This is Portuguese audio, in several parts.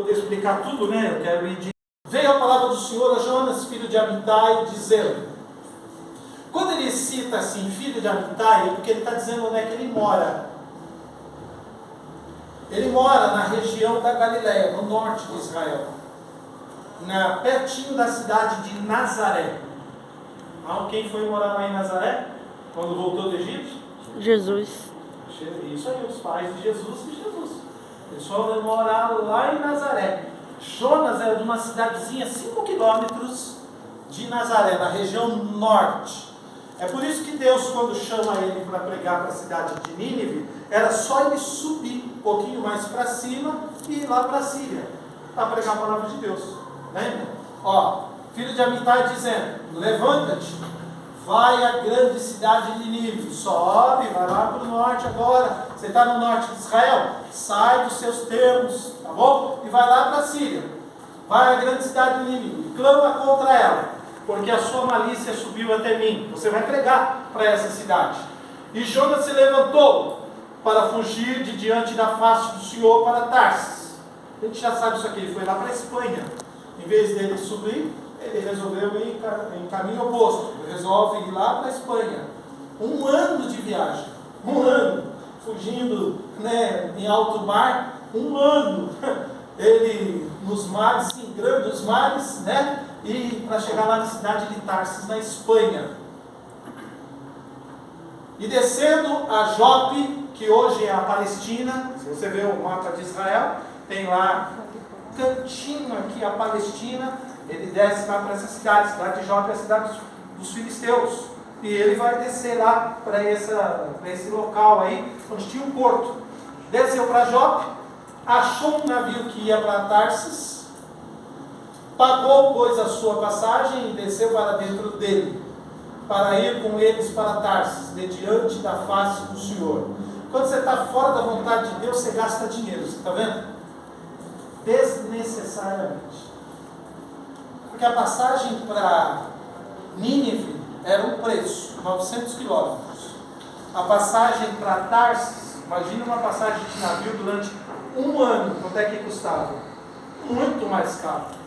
poder explicar tudo, né? Eu quero ir de... Veio a palavra do Senhor a Jonas, filho de Amitai, dizendo... Quando ele cita assim, filho de Amitai, é porque ele está dizendo onde é que ele mora. Ele mora na região da Galileia, no norte de Israel. Pertinho da cidade de Nazaré. Quem foi morar lá em Nazaré? Quando voltou do Egito? Jesus. Isso aí, os pais de Jesus e Jesus. Eles foram morar lá em Nazaré. Jonas era de uma cidadezinha 5 quilômetros de Nazaré, na região norte. É por isso que Deus, quando chama ele para pregar para a cidade de Nínive, era só ele subir um pouquinho mais para cima e ir lá para a Síria, para pregar a palavra de Deus. Lembra? Filho de Amitai dizendo, levanta-te, vai à grande cidade de Nínive, sobe, vai lá para o norte agora, você está no norte de Israel, sai dos seus termos, tá bom? E vai lá para a Síria, vai à grande cidade de Nínive, clama contra ela, porque a sua malícia subiu até mim. Você vai pregar para essa cidade. E Jonas se levantou para fugir de diante da face do Senhor para Tarsis. A gente já sabe isso aqui, ele foi lá para a Espanha. Em vez dele subir, ele resolveu ir em caminho oposto. Ele resolve ir lá para a Espanha. 1 ano de viagem. 1 ano. Fugindo, em alto mar. 1 ano. Ele nos mares, singrando os mares, e para chegar lá na cidade de Tarsis, na Espanha. E descendo a Jope, que hoje é a Palestina, se você vê o mapa de Israel, tem lá um cantinho aqui a Palestina, ele desce lá para essa cidade, a cidade de Jope é a cidade dos filisteus, e ele vai descer lá para esse local aí, onde tinha um porto. Desceu para Jope, achou um navio que ia para Tarsis, pagou, pois, a sua passagem e desceu para dentro dele, para ir com eles para Tarsis, de diante da face do Senhor. Quando você está fora da vontade de Deus, você gasta dinheiro, você está vendo? Desnecessariamente. Porque a passagem para Nínive era um preço, 900 quilômetros. A passagem para Tarsis, imagina uma passagem de navio durante 1 ano, quanto é que custava? Muito mais caro.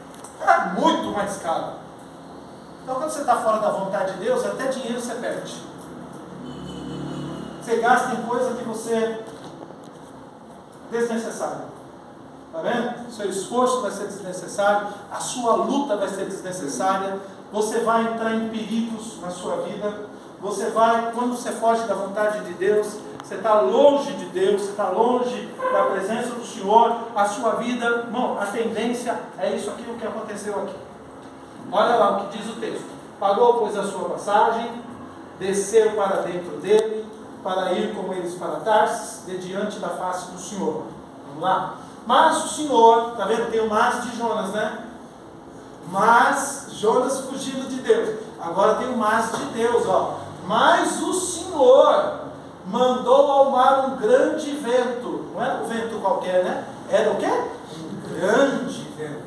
Muito mais caro. Então, quando você está fora da vontade de Deus, até dinheiro você perde. Você gasta em coisa que você... desnecessária. Está vendo? Seu esforço vai ser desnecessário, a sua luta vai ser desnecessária, você vai entrar em perigos na sua vida, você vai, quando você foge da vontade de Deus, você está longe de Deus, você está longe da presença do Senhor, a sua vida, irmão, a tendência é isso aqui, o que aconteceu aqui. Olha lá o que diz o texto. Pagou, pois, a sua passagem, desceu para dentro dele, para ir com eles para Tarsis, de diante da face do Senhor. Vamos lá. Mas o Senhor, está vendo? Tem o mas de Jonas, né? Mas Jonas fugindo de Deus. Agora tem o mas de Deus, Mas o Senhor mandou ao mar um grande vento. Não era um vento qualquer, né? Era o quê? Um grande vento.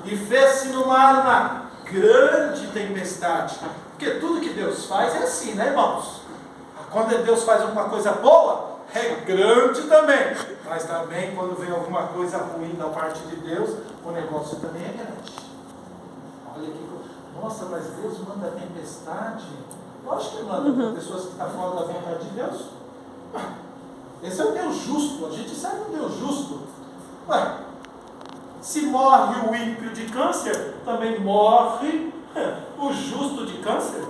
E fez-se no mar uma grande tempestade. Porque tudo que Deus faz é assim, né, irmãos? Quando Deus faz alguma coisa boa, é grande também. Mas também quando vem alguma coisa ruim da parte de Deus, o negócio também é grande. Olha aqui. Nossa, mas Deus manda tempestade? Lógico que manda para pessoas que estão fora da vontade de Deus. Esse é o Deus justo. A gente sabe um Deus justo. Se morre o ímpio de câncer, também morre o justo de câncer.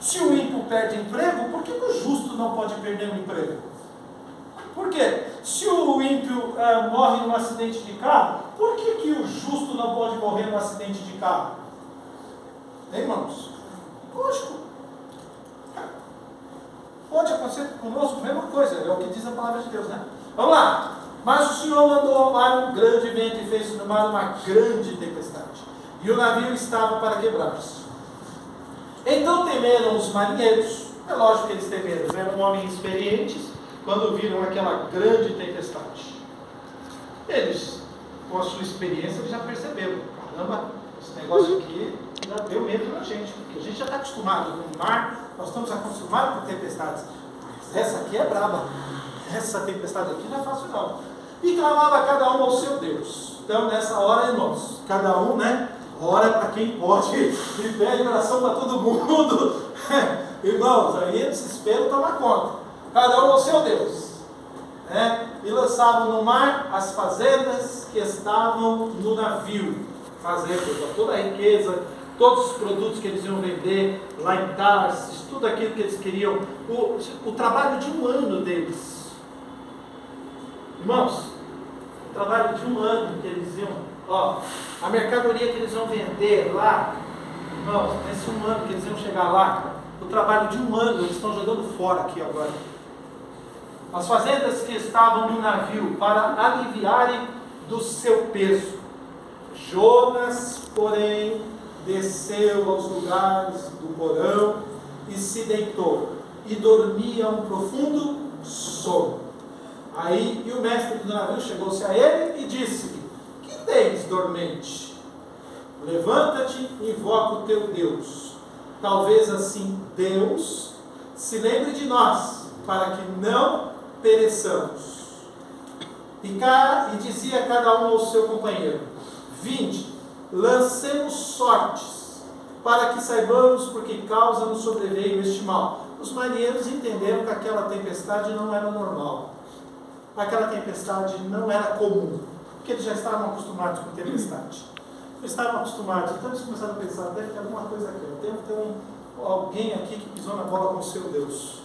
Se o ímpio perde emprego, por que o justo não pode perder o emprego? Por quê? Se o ímpio morre num acidente de carro, por que o justo não pode morrer num acidente de carro? Hein, irmãos? Lógico. Pode acontecer conosco a mesma coisa, é o que diz a palavra de Deus, né? Vamos lá. Mas o Senhor mandou ao mar um grande vento e fez no mar uma grande tempestade. E o navio estava para quebrar-se. Então temeram os marinheiros. É lógico que eles temeram, eram homens experientes quando viram aquela grande tempestade. Eles, com a sua experiência, eles já perceberam. Caramba, esse negócio aqui já deu medo na gente, porque a gente já está acostumado com o mar, nós estamos acostumados com tempestades. Mas essa aqui é braba. Essa tempestade aqui não é fácil não. E clamava cada um ao seu Deus. Então, nessa hora, irmãos, cada um, né, ora para quem pode e pede oração para todo mundo. Irmãos, aí o desespero toma conta. Cada um ao seu Deus. E lançavam no mar as fazendas que estavam no navio. Fazendas, toda a riqueza, todos os produtos que eles iam vender lá em Tarsis, tudo aquilo que eles queriam, o trabalho de um ano deles. Irmãos, o trabalho de um ano que eles iam, a mercadoria que eles iam vender lá, irmãos, nesse um ano que eles iam chegar lá, o trabalho de um ano, eles estão jogando fora aqui agora. As fazendas que estavam no navio para aliviarem do seu peso. Jonas, porém, desceu aos lugares do porão e se deitou, e dormia um profundo sono. Aí, o mestre do navio chegou-se a ele e disse-lhe: que tens, dormente? Levanta-te e invoca o teu Deus. Talvez assim Deus se lembre de nós, para que não pereçamos. E dizia cada um ao seu companheiro: vinde, lancemos sortes, para que saibamos por que causa nos sobreveio este mal. Os marinheiros entenderam que aquela tempestade não era normal. Aquela tempestade não era comum, porque eles já estavam acostumados com tempestade. Eles estavam acostumados, então eles começaram a pensar: deve ter alguma coisa aqui, deve ter alguém aqui que pisou na bola com o seu Deus.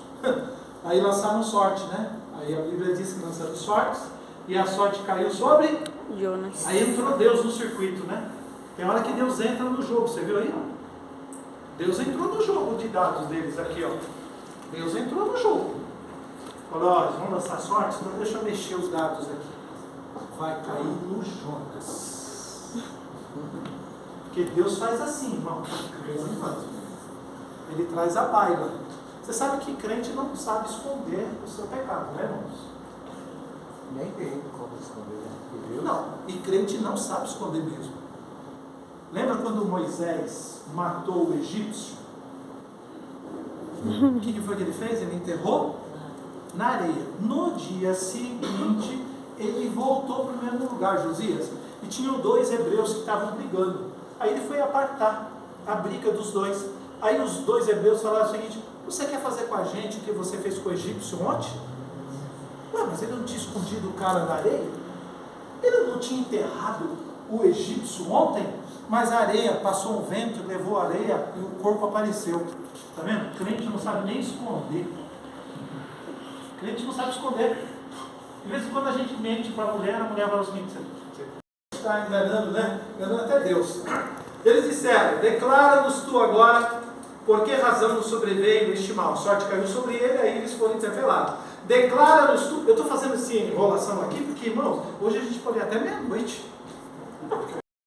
Aí lançaram sorte, né? Aí a Bíblia diz que lançaram sortes, e a sorte caiu sobre Jonas. Aí entrou Deus no circuito, né? Tem hora que Deus entra no jogo, você viu aí? Deus entrou no jogo de dados deles aqui, Deus entrou no jogo. Falou: eles vão lançar sorte, então deixa eu mexer os dados aqui. Vai cair no Jonas. Porque Deus faz assim, irmão. Ele traz a baila. Você sabe que crente não sabe esconder o seu pecado, né, irmãos? Nem tem como esconder, né? Não, e crente não sabe esconder mesmo. Lembra quando Moisés matou o egípcio? O que foi que ele fez? Ele enterrou na areia. No dia seguinte, ele voltou para o mesmo lugar, Josias, e tinham 2 hebreus que estavam brigando. Aí ele foi apartar a briga dos 2. Aí os 2 hebreus falaram o seguinte: você quer fazer com a gente o que você fez com o egípcio ontem? Ué, mas ele não tinha escondido o cara na areia? Ele não tinha enterrado o egípcio ontem? Mas a areia, passou um vento, levou a areia e o corpo apareceu. Está vendo? O crente não sabe nem esconder. O crente não sabe esconder. De vez em quando a gente mente para a mulher fala o seguinte: você está enganando, né? Enganando até Deus. Eles disseram: declara-nos tu agora por que razão nos sobreveio este mal. A sorte caiu sobre ele, aí eles foram interpelados. Declara-nos tu. Eu estou fazendo essa enrolação aqui porque, irmãos, hoje a gente pode ir até meia-noite.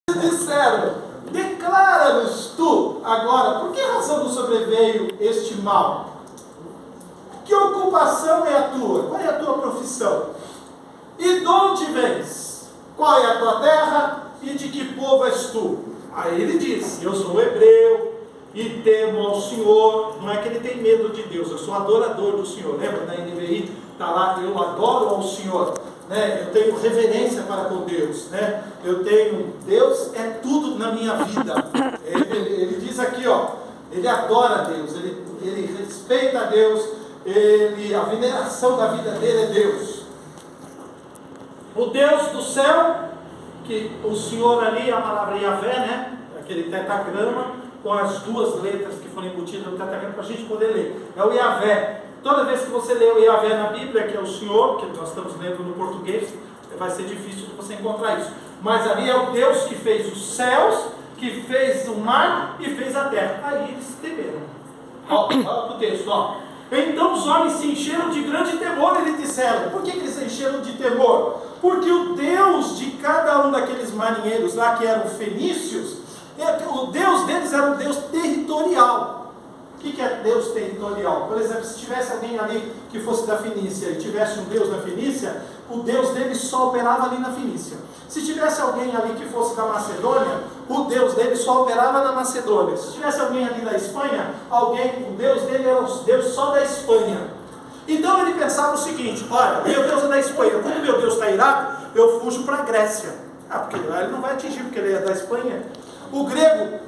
Eles disseram: declara-nos tu agora por que razão nos sobreveio este mal. Que ocupação é a tua? Qual é a tua profissão? E de onde vens? Qual é a tua terra? E de que povo és tu? Aí ele disse: eu sou hebreu e temo ao Senhor. Não é que ele tem medo de Deus, eu sou adorador do Senhor. Lembra da NVI? Está lá: eu adoro ao Senhor, né? Eu tenho reverência para com Deus, né? Eu tenho, Deus é tudo na minha vida. Ele diz aqui, ele adora a Deus, ele respeita a Deus, a veneração da vida dele é Deus. O Deus do céu, que o Senhor ali, a palavra Yahvé, né? Aquele tetagrama, com as 2 letras que foram embutidas no tetagrama para a gente poder ler. É o Yahvé. Toda vez que você lê o Yahvé na Bíblia, que é o Senhor, que nós estamos lendo no português, vai ser difícil de você encontrar isso. Mas ali é o Deus que fez os céus, que fez o mar e fez a terra. Aí eles temeram. Olha o texto, Então os homens se encheram de grande temor, eles disseram. Por que eles se encheram de temor? Porque o Deus de cada um daqueles marinheiros lá, que eram fenícios, o Deus deles era um Deus territorial. O que é Deus territorial? Por exemplo, se tivesse alguém ali que fosse da Fenícia e tivesse um Deus na Fenícia, o Deus dele só operava ali na Fenícia. Se tivesse alguém ali que fosse da Macedônia, o Deus dele só operava na Macedônia. Se tivesse alguém ali da Espanha, o Deus dele era o Deus só da Espanha. Então ele pensava o seguinte: olha, meu Deus é da Espanha, como meu Deus está irado, eu fujo para a Grécia. Porque lá ele não vai atingir, porque ele é da Espanha. O grego,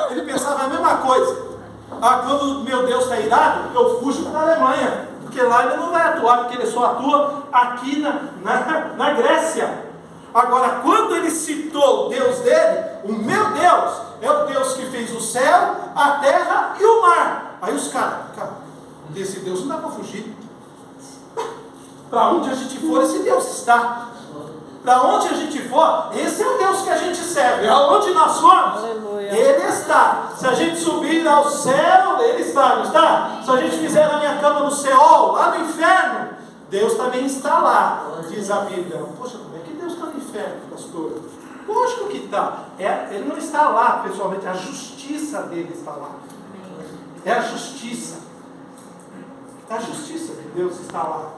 ele pensava a mesma coisa. Quando meu Deus está irado, eu fujo para a Alemanha, porque lá ele não vai atuar, porque ele só atua aqui na Grécia. Agora, quando ele citou o Deus dele, o meu Deus é o Deus que fez o céu, a terra e o mar. Aí os caras, desse Deus não dá para fugir. Para onde a gente for, esse Deus está. Para onde a gente for, esse é o Deus que a gente serve. Aonde nós formos, Ele está. Se a gente subir ao céu, Ele está, não está? Se a gente fizer na minha cama no Seol, lá no inferno, Deus também está lá, diz a Bíblia. Poxa, como é que Deus está no inferno, pastor? Lógico que está. Ele não está lá, pessoalmente, a justiça dele está lá. É a justiça. A justiça de Deus está lá.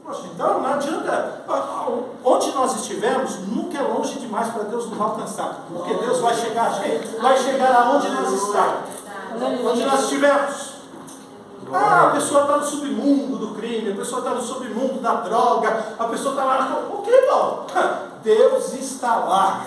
Poxa, então não adianta. Onde nós estivermos, nunca é longe demais para Deus nos alcançar. Porque Deus vai chegar aonde nós estamos. Onde nós estivermos. A pessoa está no submundo do crime, a pessoa está no submundo da droga, a pessoa está lá. O que não? Deus está lá.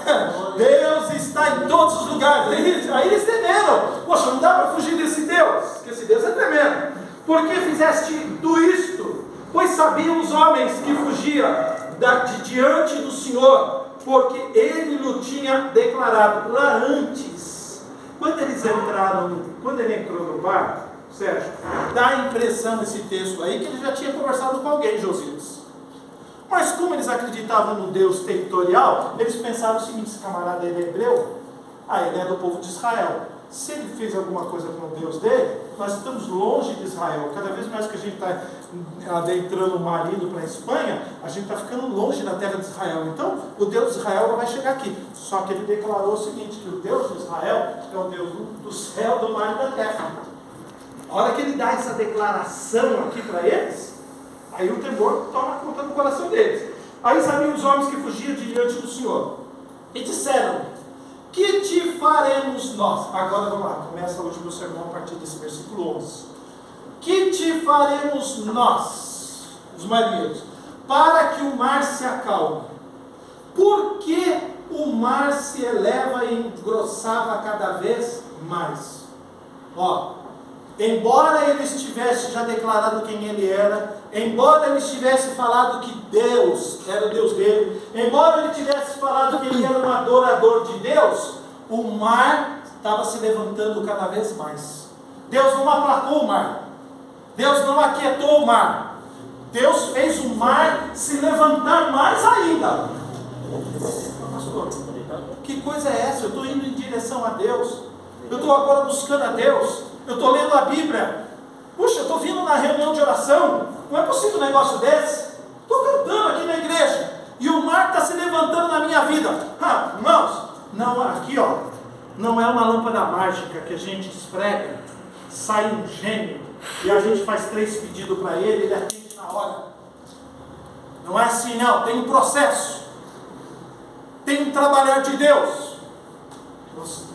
Deus está em todos os lugares. Aí eles temeram. Poxa, não dá para fugir desse Deus, porque esse Deus é tremendo. Por que fizeste tu isto? Pois sabiam os homens que fugia de diante do Senhor, porque Ele lhe tinha declarado lá antes. Quando ele entrou no barco, Sérgio, dá a impressão nesse texto aí que ele já tinha conversado com alguém, Josias. Mas como eles acreditavam no Deus territorial, eles pensaram o seguinte: esse camarada ele é hebreu, ele é do povo de Israel. Se ele fez alguma coisa com o Deus dele, nós estamos longe de Israel. Cada vez mais que a gente está adentrando o mar indo para a Espanha, a gente está ficando longe da terra de Israel. Então, o Deus de Israel não vai chegar aqui. Só que ele declarou o seguinte, que o Deus de Israel é o Deus do céu, do mar e da terra. A hora que ele dá essa declaração aqui para eles, aí o temor toma conta do coração deles. Aí sabiam os homens que fugiam diante do Senhor. E disseram: que te faremos nós? Agora vamos lá, começa hoje o meu sermão a partir desse versículo 11. Que te faremos nós, os marinheiros, para que o mar se acalme? Por que o mar se eleva e engrossava cada vez mais? Embora ele estivesse já declarado quem ele era, embora ele tivesse falado que Deus era o Deus dele, embora ele tivesse falado que ele era um adorador de Deus, o mar estava se levantando cada vez mais. Deus não aplacou o mar, Deus não aquietou o mar, Deus fez o mar se levantar mais ainda. Pastor, que coisa é essa? Eu estou indo em direção a Deus, eu estou agora buscando a Deus, eu estou lendo a Bíblia, puxa, eu estou vindo na reunião de oração, não é possível um negócio desse, estou cantando aqui na igreja, e o mar está se levantando na minha vida. Irmãos, não, aqui não é uma lâmpada mágica que a gente esfrega, sai um gênio, e a gente faz 3 pedidos para ele, ele atende na hora. Não é assim não, tem um processo, tem um trabalhar de Deus.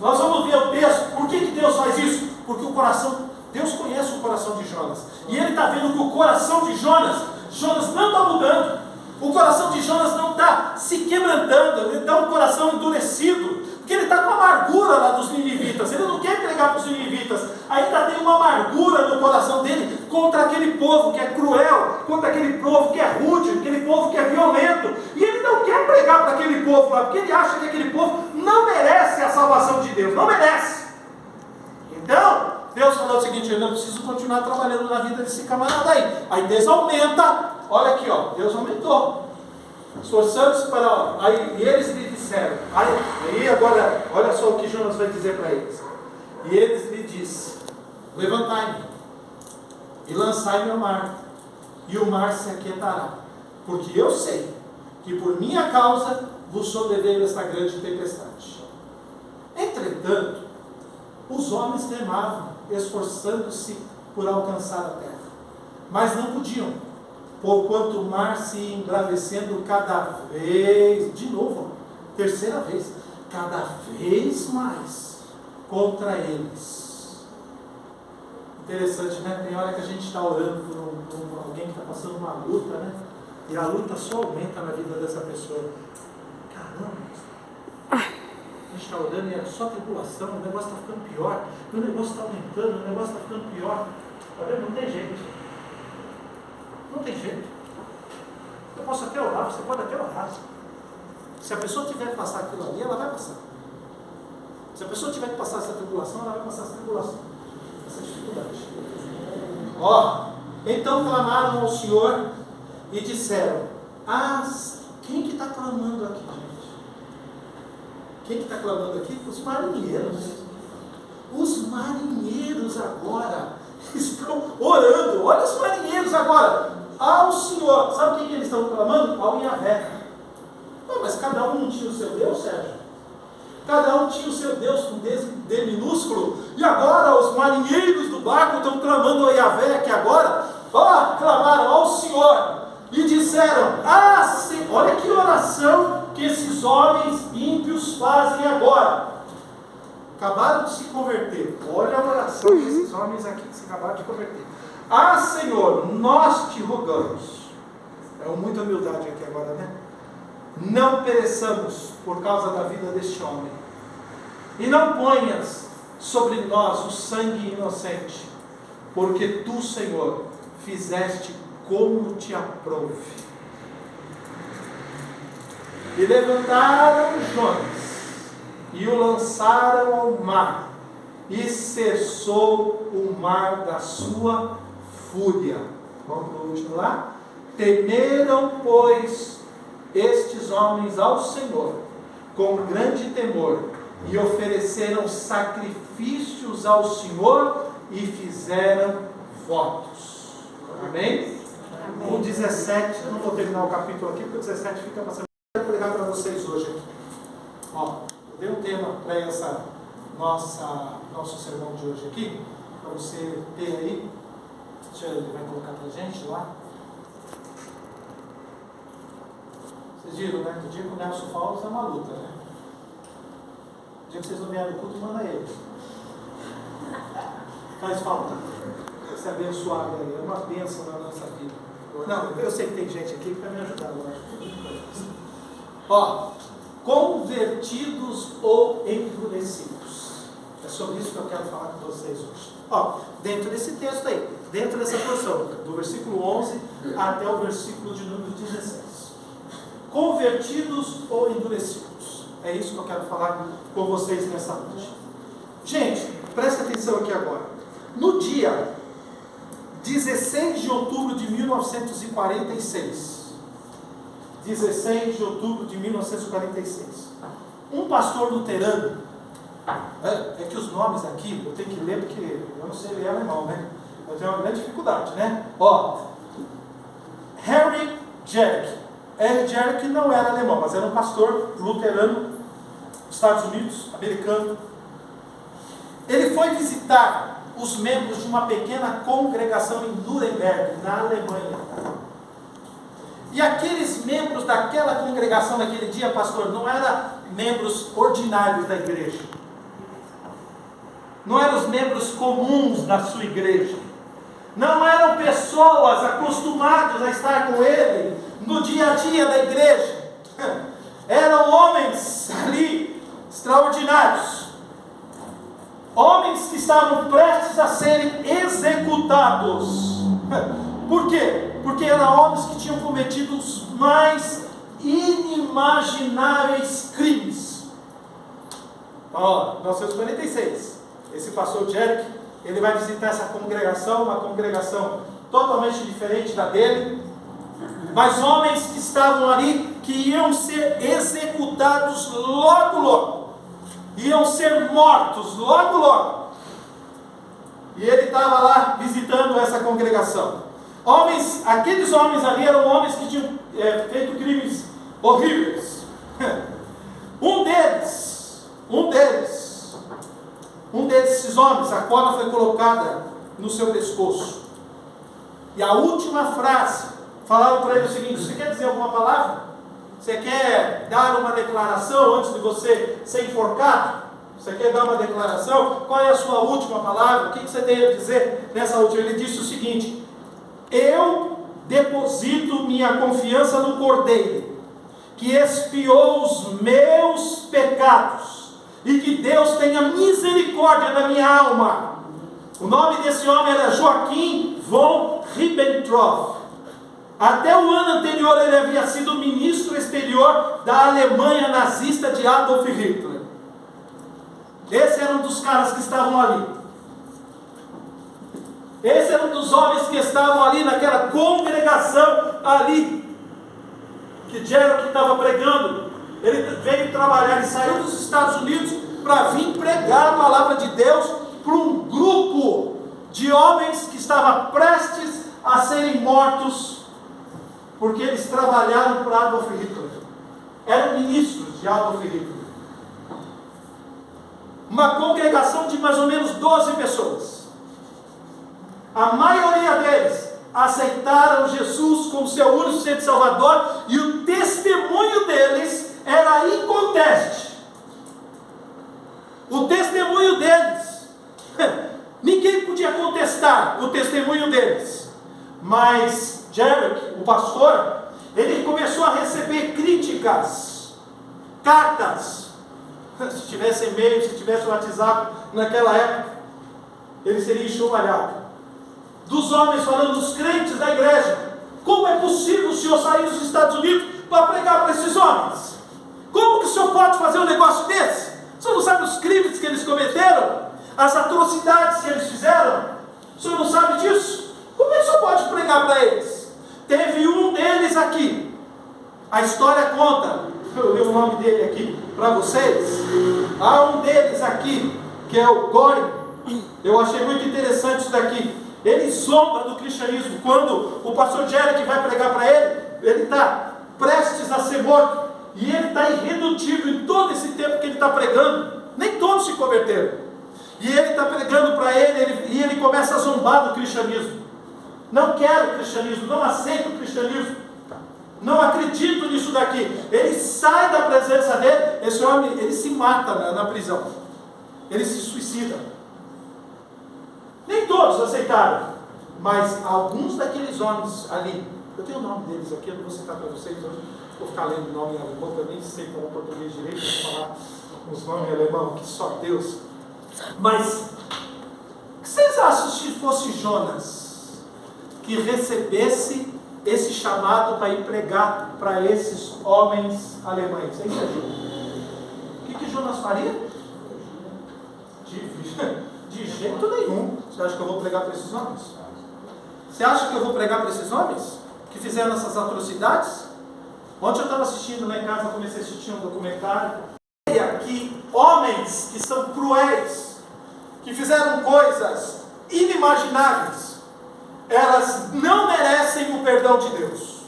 Nós vamos ver o texto. Por que Deus faz isso? Porque o coração, Deus conhece o coração de Jonas, e Ele está vendo que o coração de Jonas não está mudando, o coração de Jonas não está se quebrantando, ele está um coração endurecido, porque ele está com amargura lá dos ninivitas, ele não quer pregar para os ninivitas, ainda tem uma amargura no coração dele contra aquele povo que é cruel, contra aquele povo que é rude, aquele povo que é violento, e ele não quer pregar para aquele povo lá, porque ele acha que aquele povo não merece a salvação de Deus, não merece. Então, Deus falou o seguinte: eu não preciso continuar trabalhando na vida desse camarada aí. Aí Deus aumenta, olha aqui, Deus aumentou, esforçando-se para, aí eles lhe disseram, aí agora, olha só o que Jonas vai dizer para eles. E eles lhe disseram: levantai-me e lançai-me ao mar, e o mar se aquietará, porque eu sei que por minha causa vos sobreveio esta grande tempestade. Entretanto, os homens remavam, esforçando-se por alcançar a terra, mas não podiam, porquanto o mar se embravecendo cada vez, de novo, terceira vez, cada vez mais contra eles. Interessante, né? Tem hora que a gente está orando por alguém que está passando uma luta, né? E a luta só aumenta na vida dessa pessoa. Caramba, gente está orando e era só tribulação, o negócio está ficando pior, o negócio está aumentando, o negócio está ficando pior. Olha, não tem jeito. Não tem jeito. Eu posso até orar, você pode até orar. Se a pessoa tiver que passar aquilo ali, ela vai passar. Se a pessoa tiver que passar essa tribulação, ela vai passar essa tribulação, essa dificuldade. Então clamaram ao Senhor e disseram: quem que está clamando aqui, gente? Quem que está clamando aqui? Os marinheiros. Os marinheiros agora estão orando. Olha os marinheiros agora ao Senhor. Sabe o que eles estão clamando? Ao Yahvé. Mas cada um não tinha o seu Deus, Sérgio? Cada um tinha o seu Deus com D minúsculo. E agora os marinheiros do barco estão clamando ao Yahvé, que agora, clamaram ao Senhor e disseram: olha que oração que esses homens ímpios fazem agora. Acabaram de se converter. Olha a oração desses homens aqui que se acabaram de converter. Senhor, nós te rogamos. É muita humildade aqui agora, né? Não pereçamos por causa da vida deste homem, e não ponhas sobre nós o sangue inocente, porque tu, Senhor, fizeste como te aprouve. E levantaram Jonas e o lançaram ao mar, e cessou o mar da sua fúria. Vamos para o último lá. Temeram, pois, estes homens ao Senhor com grande temor, e ofereceram sacrifícios ao Senhor e fizeram votos. Amém? O 17, eu não vou terminar o capítulo aqui, porque o 17 fica passando. Eu quero pregar para vocês hoje aqui. Eu dei um tema para nosso sermão de hoje aqui, para você ter aí. Ele vai colocar para a gente lá. Vocês viram, né? O dia que o Nelson fala, é uma luta, né? O dia que vocês não vierem no culto, manda ele. Faz falta. Ser abençoado aí. É uma bênção na nossa vida. Não, eu sei que tem gente aqui que vai me ajudar, lógico. Convertidos ou endurecidos. É sobre isso que eu quero falar com vocês hoje. Dentro desse texto aí, dentro dessa porção, do versículo 11 até o versículo de número 16. Convertidos ou endurecidos. É isso que eu quero falar com vocês nessa noite. Gente, presta atenção aqui agora. No dia 16 de outubro de 1946, 16 de outubro de 1946, um pastor luterano, é que os nomes aqui, eu tenho que ler porque eu não sei ler alemão, né? Eu tenho uma grande dificuldade, né? Harry Jerk. Harry Jerk não era alemão, mas era um pastor luterano dos Estados Unidos, americano. Ele foi visitar os membros de uma pequena congregação em Nuremberg, na Alemanha. E aqueles membros daquela congregação naquele dia, pastor, não eram membros ordinários da igreja. Não eram os membros comuns da sua igreja. Não eram pessoas acostumadas a estar com ele no dia a dia da igreja. Eram homens ali extraordinários. Homens que estavam prestes a serem executados. Por quê? Porque eram homens que tinham cometido os mais inimagináveis crimes. 1946. Esse pastor Jerk, ele vai visitar essa congregação, uma congregação totalmente diferente da dele, mas homens que estavam ali, que iam ser executados logo, iam ser mortos logo. E ele estava lá visitando essa congregação. Aqueles homens ali eram homens que tinham feito crimes horríveis. Um desses homens, a corda foi colocada no seu pescoço. E a última frase, falaram para ele o seguinte: você quer dizer alguma palavra? Você quer dar uma declaração antes de você ser enforcado? Você quer dar uma declaração? Qual é a sua última palavra? O que você tem a dizer nessa última? Ele disse o seguinte: eu deposito minha confiança no Cordeiro, que expiou os meus pecados, e que Deus tenha misericórdia da minha alma. O nome desse homem era Joachim von Ribbentrop. Até o ano anterior ele havia sido ministro exterior da Alemanha nazista de Adolf Hitler. Esse era um dos caras que estavam ali. Esse era um dos homens que estavam ali naquela congregação ali que Jerry estava pregando. Ele veio trabalhar e saiu dos Estados Unidos para vir pregar a palavra de Deus para um grupo de homens que estava prestes a serem mortos, porque eles trabalharam para Adolf Hitler. Eram ministros de Adolf Hitler. Uma congregação de mais ou menos 12 pessoas. A maioria deles aceitaram Jesus como seu único Senhor e Salvador, e o testemunho deles era inconteste. O testemunho deles, ninguém podia contestar o testemunho deles. Mas Jerry, o pastor, ele começou a receber críticas, cartas. Se tivesse e-mail, se tivesse WhatsApp naquela época, ele seria enxovalhado. Dos homens falando, dos crentes da igreja: como é possível o senhor sair dos Estados Unidos para pregar para esses homens? Como que o senhor pode fazer um negócio desse? O senhor não sabe os crimes que eles cometeram? As atrocidades que eles fizeram? O senhor não sabe disso? Como é que o senhor pode pregar para eles? Teve um deles aqui, a história conta, eu li o nome dele aqui para vocês. Há um deles aqui, que é o Goring. Eu achei muito interessante isso daqui. Ele zomba do cristianismo. Quando o pastor Jerry vai pregar para ele, ele está prestes a ser morto, e ele está irredutível em todo esse tempo que ele está pregando. Nem todos se converteram, e ele está pregando para ele, e ele começa a zombar do cristianismo. Não quero o cristianismo, não aceito o cristianismo, não acredito nisso daqui. Ele sai da presença dele. Esse homem, ele se mata na prisão, ele se suicida. Nem todos aceitaram, mas alguns daqueles homens ali, eu tenho o nome deles aqui, eu não vou citar para vocês hoje, vou ficar lendo o nome em alemão, eu nem sei falar português direito, vou falar os nomes em alemão, que só Deus. Mas, o que vocês acham se fosse Jonas que recebesse esse chamado para ir pregar para esses homens alemães? Hein, o que Jonas faria? De jeito nenhum. Você acha que eu vou pregar para esses homens? Você acha que eu vou pregar para esses homens que fizeram essas atrocidades? Ontem eu estava assistindo lá em casa, eu comecei a assistir um documentário, e aqui homens que são cruéis, que fizeram coisas inimagináveis, elas não merecem o perdão de Deus.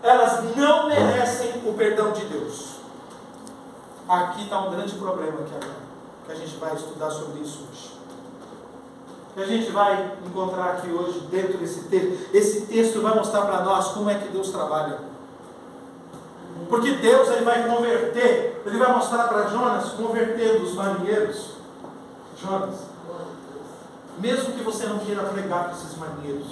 Elas não merecem o perdão de Deus. Aqui está um grande problema aqui agora, que a gente vai estudar sobre isso hoje. Que a gente vai encontrar aqui hoje dentro desse texto. Esse texto vai mostrar para nós como é que Deus trabalha. Porque Deus, ele vai converter, ele vai mostrar para Jonas, convertendo os marinheiros. Jonas, mesmo que você não queira pregar para esses marinheiros,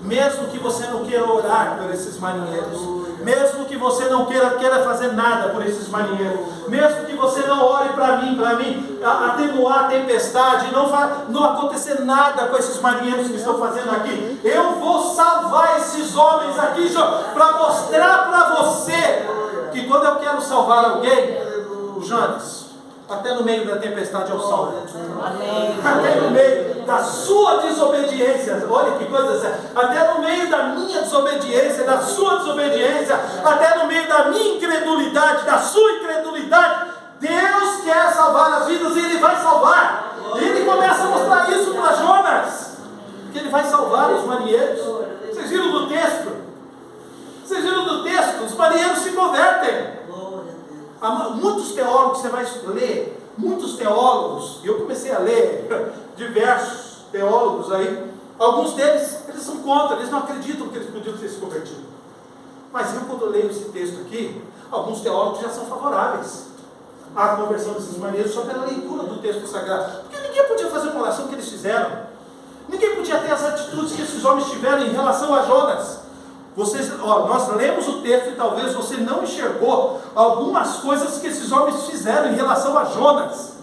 mesmo que você não queira orar por esses marinheiros, mesmo que você não queira fazer nada por esses marinheiros, mesmo que você não ore para mim, atenuar a tempestade, não acontecer nada com esses marinheiros que estão fazendo aqui, eu vou salvar esses homens aqui, para mostrar para você que quando eu quero salvar alguém, Jonas, até no meio da tempestade eu salvo. Até no meio da sua desobediência, olha que coisa séria, até no meio da minha desobediência, da sua desobediência, até no meio da minha incredulidade, da sua incredulidade, Deus quer salvar as vidas e Ele vai salvar. E Ele começa a mostrar isso para Jonas, que Ele vai salvar os marinheiros. Vocês viram do texto? Vocês viram do texto? Os marinheiros se convertem. Muitos teólogos, você vai ler, muitos teólogos, e eu comecei a ler diversos teólogos aí, alguns deles, eles são contra, eles não acreditam que eles podiam ter se convertido. Mas eu, quando eu leio esse texto aqui, alguns teólogos já são favoráveis à conversão desses marinheiros só pela leitura do texto sagrado, porque ninguém podia fazer uma oração que eles fizeram, ninguém podia ter as atitudes que esses homens tiveram em relação a Jonas. Nós lemos o texto e talvez você não enxergou algumas coisas que esses homens fizeram em relação a Jonas.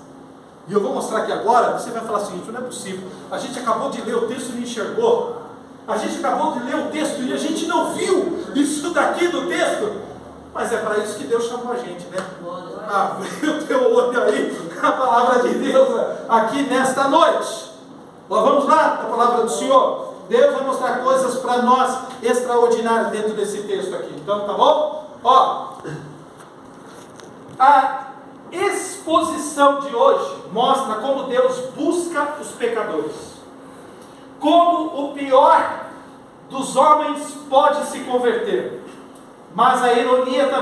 E eu vou mostrar aqui agora. Você vai falar o seguinte: não é possível, a gente acabou de ler o texto e não enxergou. A gente acabou de ler o texto e a gente não viu isso daqui do texto. Mas é para isso que Deus chamou a gente, né? Abre o teu olho aí, a palavra de Deus aqui nesta noite. Vamos lá, a palavra do Senhor. Deus vai mostrar coisas para nós extraordinárias dentro desse texto aqui. Então, tá bom? A exposição de hoje mostra como Deus busca os pecadores, como o pior dos homens pode se converter. Mas a ironia também